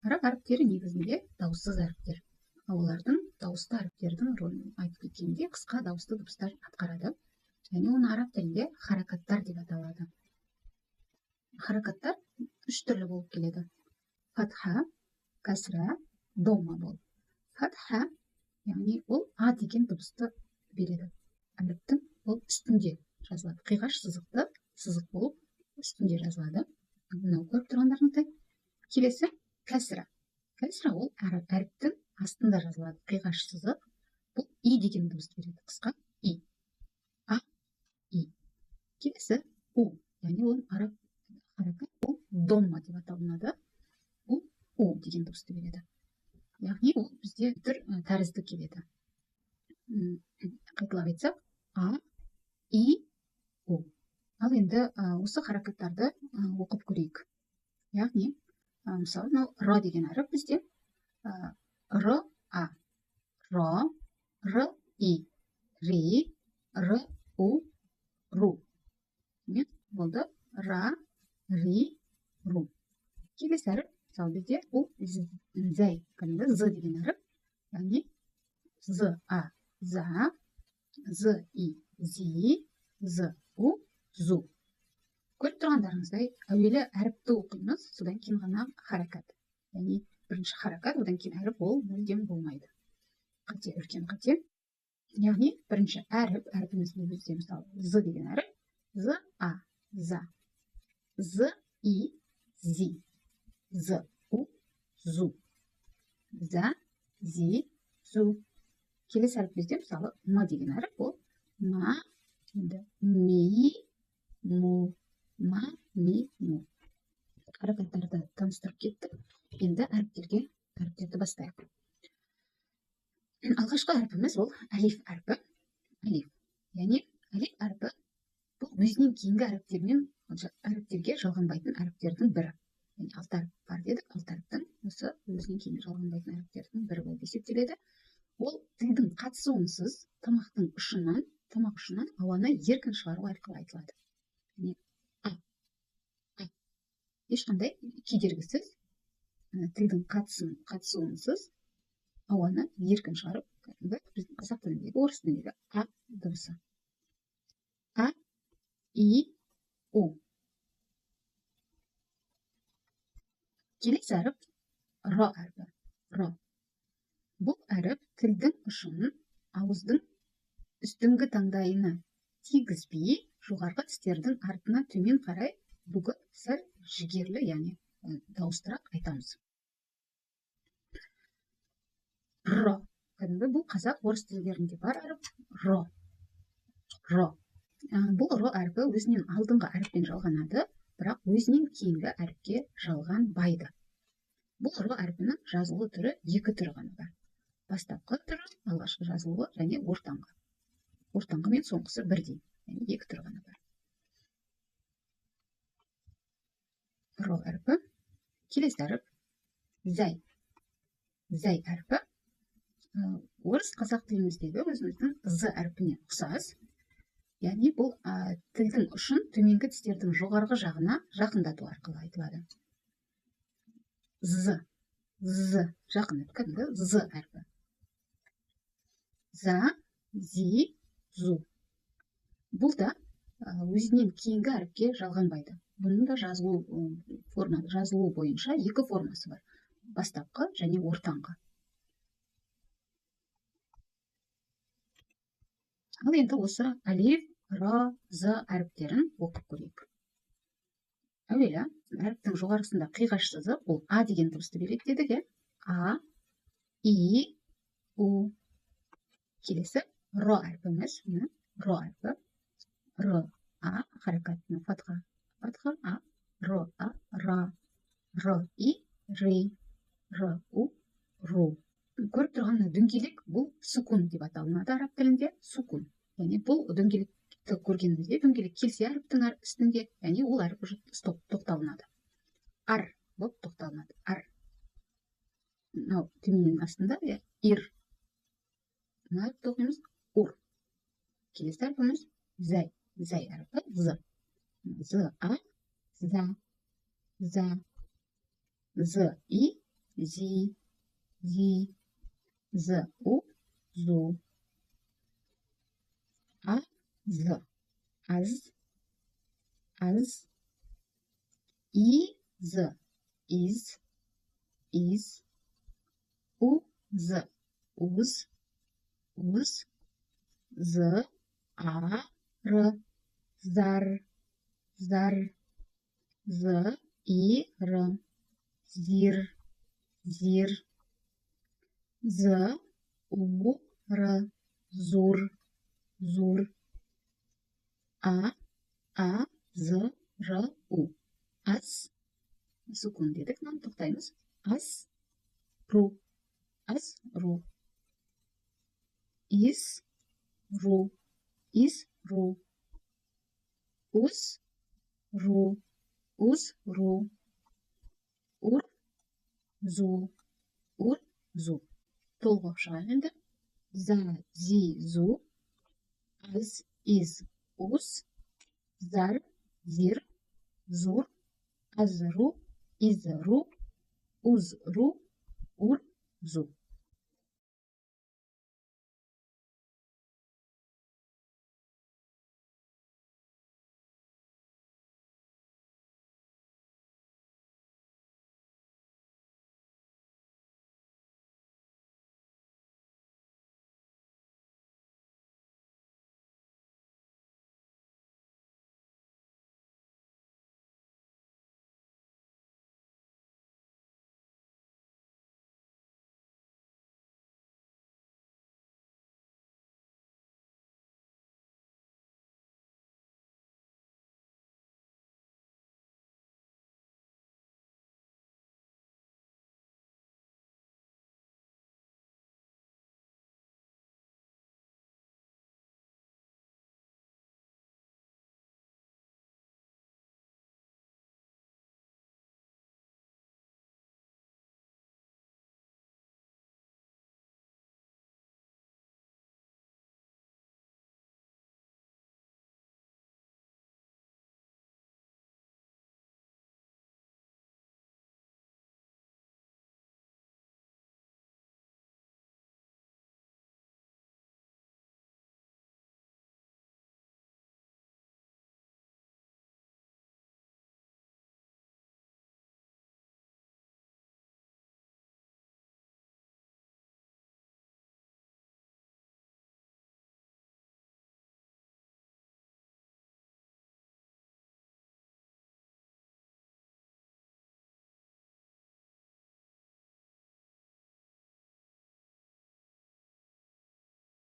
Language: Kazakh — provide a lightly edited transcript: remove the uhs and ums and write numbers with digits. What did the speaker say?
араб әріптері негізінде дауыссыз әріптер. Олардың дауысты әріптердің рөлін айтып кеткенде қысқа дауысты дыбыстар атқарады. Және оны араб тілінде харакаттар деп аталады. Харакаттар үш түрлі болып келеді. Фатха, кәсра, домма болып. Фатха, яғни ол а деген дыбысты береді. Әріптің ол үстінде жазылады. Қиғаш сызықты сызық болып үстінде жазылады. Мынау көріп тұрғандарыңыздай. Келесі кәсра. Кәсра ол әріптің астында жазылады. Қиғаш сызық. Бұл и деген дыбыс береді. Қысқа и. А, и. Келесі у. Яғни ол араб харакат, ол домма деп аталынады. Ол у деген дыбысты береді. Яғни ол бізде түр тәрізді келеді. Қайталап айтсақ, а, и, у. Ал енді осы харакаттарды оқып көрейік. Яғни, мысалы, р деген әріп бізде р, а, р, р, и, ри, р, у, ру. Болды ра, ри, ру. Келесі әріп, мысалы бізде ол зәй, кәдімгі з деген әріп. Яғни з, а, за, з, и, зи, з, у, зу. Көріп тұрғандарыңыздай, әуелі әріпті оқимыз, содан кейін ғана харакат. Яғни бірінші харакат, одан кейін әріп ол мүлдем болмайды. Қате, үлкен қате. Яғни бірінші әріпімізді бізде мысалы з деген әріп. З, а, за, з, и, зи, з, у, зу, за, зи, зу. Келесі әріп бізде мысалы м деген әріп, ол ма, ми, му, ма, ми, му. Харакаттарды таныстырып кеттік. Енді әріптерді бастайық. Алғашқы әріпіміз ол әлиф әрпі. Әлиф. Яғни әлиф әрпі бұл өзінен кейінгі әріптерге жалғанбайтын әріптердің бірі. Яғни алты әріп бар дедік. Алты әріптің осы өзінен кейін жалғанбайтын әріптердің бірі болып есептеледі. Ол тілдің қатысуынсыз тамақтың ұшынан ауаны еркін шығару арқылы айтылады. Яғни ешқандай кедергісіз тілдің қатысуынсыз ауаны еркін шығарып, біздің қазақ тіліндегі, орыс тіліндегі а дыбысы. А, и, у. Келесі әріп р әрпі. Р. Бұл әріп тілдің ұшын ауыздың үстіңгі таңдайына тигізбей, жоғарғы тістердің артына төмен қарай бүгіп сәл жігерлі, яғни дауыстырақ айтамыз. Р. Кәдімгі бұл қазақ орыс тілдерінде бар әріп р. Р. Бұл р әрпі өзінен алдыңғы әріппен жалғанады, бірақ өзінен кейінгі әріпке жалғанбайды. Бұл р әрпінің жазылу түрі екі түрі ғана бар. Бастапқы түрі, алғашқы жазылуы және ортаңғы. Ортаңғы мен соңғысы бірдей, яғни екі түрі ғана бар. Р әрпі. Келесі әріп зәй. Зәй әрпі орыс қазақ тіліміздегі өзіміздің з әрпіне ұқсас. Яғни бұл тілдің ұшын төменгі тістердің жоғарғы жағына жақындату арқылы айтылады. З. Жақындату, кәдімгі з әрпі. За, зи, зу. Бұл да өзінен кейінгі әріпке жалғанбайды. Бұның да жазылу бойынша екі формасы бар. Бастапқы және ортаңғы. Ал енді осы әлиф, р, з әріптерін оқып көрейік. Әуелі әріптің жоғарғысында қиғаш сызық, ол а деген дыбысты береді дедік. А, и, у. Келесі р әрпіміз. Р әрпі. Р, а, харакатына фатха, а, р, а, ра, р, и, ри, р, у, ру. Көріп тұрған дөңгелек бұл сукун деп аталынады араб тілінде. Сукун. Яғни бұл дөңгелекті көргенімізде, дөңгелек келсе әріптің үстінде, яғни ол әріп тоқталынады. Ар болып тоқталынады. Ар. Мынау төменнің астында ир. Мына әріпті оқимыз ур. Келесі әрпіміз зәй. Зәй әріпі з. З, а, за, за, з, и, зи, зи, з, у, зу, а, з, аз, аз, і, з, із, із, у, з, уз, уз, з, а, р, зар, зар, з, і, р, зір, зір, з, у, р, зур, зур, а, з, р, у. Ас. Сукун дедік, нам тоқтаймыз. Ас, ру, ас, ру. Ис, ру, ис, ру. Уз, ру, уз, ру. Ур, зу, ур, зу. Толғап шығайық енді. За, зи, зу. Аз, из, уз. Зар, зир, зур. Az, ru, iz, ru, uz, ru, ur, zu.